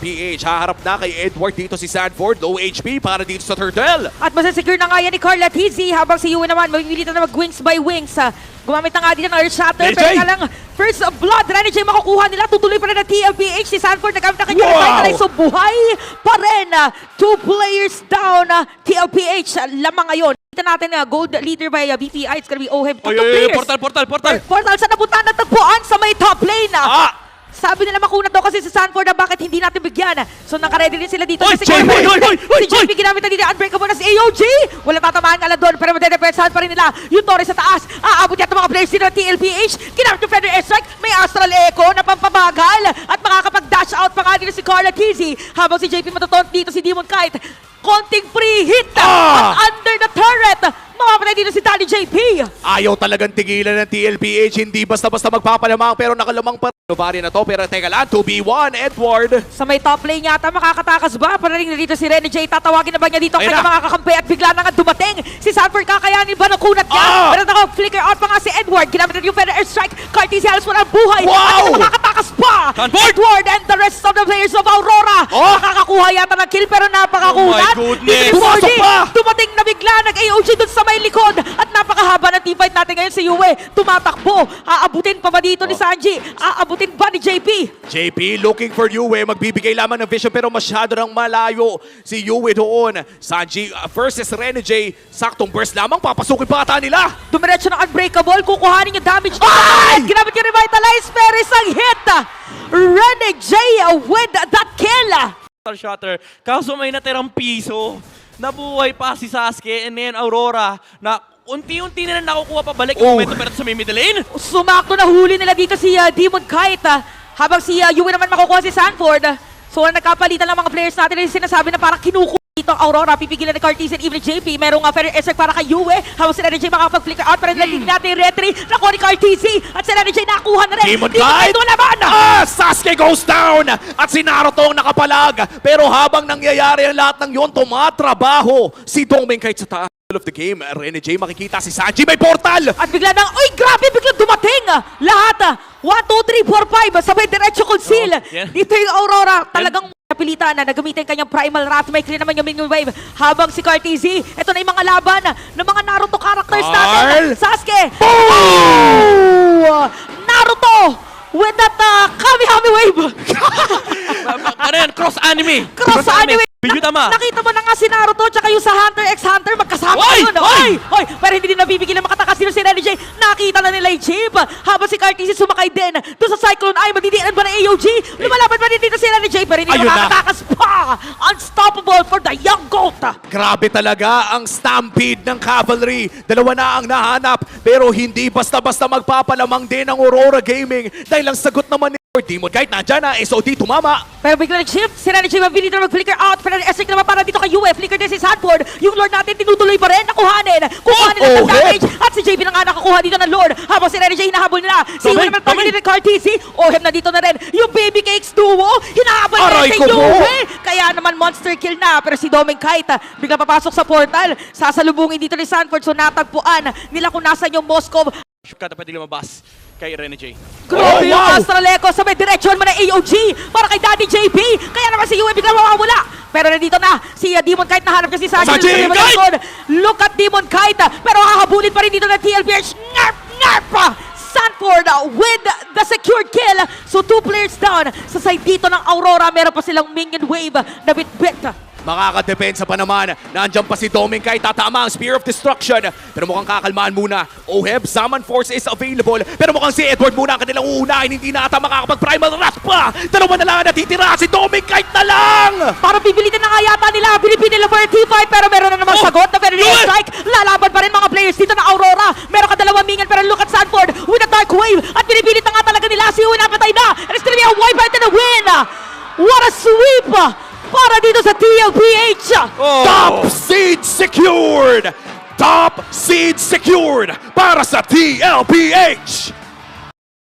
TLPH. Haharap na kay Edward dito si Sanford. Low HP para dito sa Turtle. At masasecure na nga yan ni Carla Tizzy habang si Yue naman mamimilitan na mag-wings by wings. Gumamit na nga dito ng Earth Shatter. Pero nga lang, first blood, Renny J makukuha nila. Tutuloy pa rin ang TLPH. Si Sanford nagamit na kanyang revitalize. So buhay pa rin. 2 players down. TLPH lamang ngayon. Kita natin gold leader by BPI. It's gonna be Oheb. Portal sa napunta na tagpuan sa may top lane. Sabi nila makunat daw kasi sa Sanford na bakit hindi natin bigyan. So nakaredy din sila dito. Si JP ginamit na dito. Unbreakable na si AOG. Walang tatamaan nga lang doon. Pero madedepensahan pa rin nila. Yung Torres sa taas. Aabot yata mga players dito ng TLPH. Ginamit yung Feather Airstrike. May Astral Echo na pampabagal. At makakapag-dash out pa nga dito si Carla Tizzy. Habang si JP matutunt dito si Demon Kite. Konting free hit. At under the turret. Mamamatay dito si Tali JP. Ayaw talagang tigilan ng TLPH. Hindi basta-basta magpapalamang pero nakalamang pa. Bari na to pero teka lang. 2v1 Edward. Sa may top lane yata makakatakas ba? Parating na dito si Renny J. Tatawagin na ba niya dito ang kanyang mga kakampi at bigla na nga dumating. Si Sanford kakayanin ba ng kunat niya? Pero flicker out pa nga si Edward. Ginamit na yung Feather Airstrike. Cartesian halos walang buhay. At makakatakas pa. Edward and the rest of the players of Aurora. Makakakuha yata ng kill pero napakakunat. Dumating na bigla. Nag-AOG dun sa may likod. At napakahaba ng teamfight natin ngayon si Yue. Tumatakbo. Aabutin pa ba dito ni Sanji? Aabutin ba ni JP? JP looking for Yue. Magbibigay lamang ng vision pero masyado nang malayo si Yue doon. Sanji versus Renny J. Saktong burst lamang. Papasukin pa ata nila. Dumiretso ng Unbreakable. Kukuhanin yung damage dito. Ginamit yung Revitalize pero isang hit. Renny J with that kill. Shutter. Kaso may natirang piso. Nabuhay pa si Sasuke and then Aurora na unti-unti na nakukuha pa balik yung momento pero sa may middle lane. Sumakto na huli nila dito si Demon Kite. Habang si Yue naman makukuha si Sanford. So nagkapalitan lang mga players natin yung sinasabi na parang kinukuha dito ang Aurora. Pipigilan ni Cartesian, even JP. Merong Feather Airstrike para kay Yue. Habang si Renny J makapag-flicker out. Pero nalaging natin yung retry. Nakuha ni Cartesian. At si Renny J nakuha na rin. Demon Kite! Sasuke goes down! At si Naruto ang nakapalag. Pero habang nangyayari ang lahat ng yun, tumatrabaho si Doming Kite sa taas of the game. Renny J makikita si Sanji may portal! At bigla nang, uy grabe, biglang dumating! Lahat! 1, 2, 3, 4, 5, sabay diretso conceal. Dito yung Aurora, talagang napilitan na nagamitin kanyang Primal Wrath. May clear naman yung Minion Wave. Habang si Cartesian, ito na yung mga laban ng mga Naruto characters natin. Sasuke! Naruto! With that Kamihami Wave! Ano yan? Cross anime! Cross anime! Video tama! Nakita mo na nga si Naruto tsaka yung sa Hunter x Hunter magkasama yun. Pero hindi din nabibigil na makatakas dito si Renny J. Nakita na nila yung chip. Habang si Cartesian sumakay din. Doon sa Cyclone Eye, magdidiinan ba ng AOG? Lumalaban ba din dito si Renny J? Pero hindi makatakas pa. Unstoppable for the young GOAT. Grabe talaga ang stampede ng Cavalry. Dalawa na ang nahanap. Pero hindi basta-basta magpapalamang din ang Aurora Gaming. Dahil ang sagot naman ni Demon Kite nandyan na. SOD tumama. Pero bigla nag-shift. Si Renny J mabilis na mag-flicker out. Pero Esrik naman para dito kay Yue. Flicker din si Sanford. Yung Lord natin tinutuloy pa rin. Nakuhanin. Kukuhanin ng damage. At si JP na nga nakakuha dito ng Lord. Habang si Renny J hinahabol nila. Si Yue naman target ni Cartesian. Ohem na dito na rin. Yung Baby Cakes duo. Hinahabol na si Yue. Kaya naman monster kill na. Pero si Doming Kite bigla papasok sa portal. Sasalubungin dito ni Sanford. So natagpuan nila kung nasan yung Moskov. Shukata pwede lumabas kay Renny J. Grabe yung Astral Echo. Sabay direksyon mo na AOG para kay Daddy JP. Kaya naman si Yue biglang mawawala. Pero nandito na si Demon Kite. Nahanap niya si Sanji. Look at Demon Kite. Pero hahabulin pa rin dito ng TLPH. Ngarp! Sanford with the secured kill. So 2 players down. Sa side dito ng Aurora, meron pa silang Minion Wave na bit-bit. Makakadepensa pa naman. Nandiyan pa si Doming Kite. Tatama ang Spear of Destruction. Pero mukhang kakalmaan muna. Oheb, Summon Force is available. Pero mukhang si Edward muna ang kanilang uunahin. Hindi na ata makakapag-Primal Wrath pa. Dalawa na lang natitira. Si Doming Kite na lang! Parang pipilitin na nga yata nila. Pilipin nila for a T5 pero meron na namang sagot na Feather Strike. Lalaban pa rin mga players dito na Aurora. Meron ka 2 minion pero look at Sanford with a Dark Wave. At pinipilit na nga talaga nila. Si Yue napatay na. And it's gonna be a wipeout and a win. What a sweep! Para dito sa TLPH! Top seed secured! Top seed secured para sa TLPH!